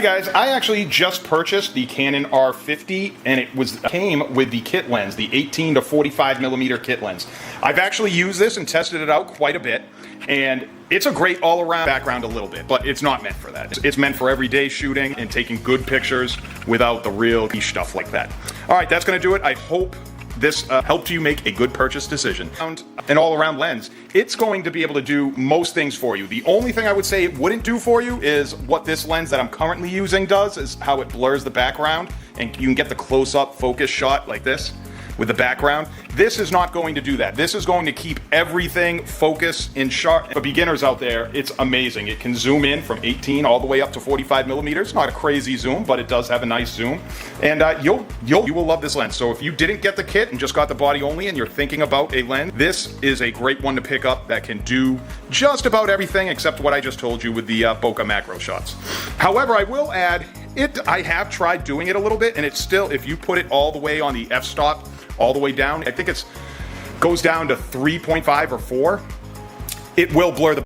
Hi guys, I actually just purchased the Canon R50 and it came with the kit lens, the 18 to 45 millimeter kit lens. I've actually used this and tested it out quite a bit, and it's a great all-around background a little bit, but it's not meant for that. It's meant for everyday shooting and taking good pictures without the real niche stuff like that. All right, that's gonna do it. I hope this helped you make a good purchase decision. An all-around lens, it's going to be able to do most things for you. The only thing I would say it wouldn't do for you is what this lens that I'm currently using does, is how it blurs the background, and you can get the close-up focus shot like this with the background. This is not going to do that. This is going to keep everything focused in sharp. For beginners out there, it's amazing. It can zoom in from 18 all the way up to 45 millimeters. Not a crazy zoom, but it does have a nice zoom. And you will love this lens. So if you didn't get the kit and just got the body only and you're thinking about a lens, this is a great one to pick up that can do just about everything except what I just told you with the bokeh macro shots. However, I will add, I have tried doing it a little bit, and it's still, if you put it all the way on the f-stop, all the way down, I think it goes down to 3.5 or 4, it will blur the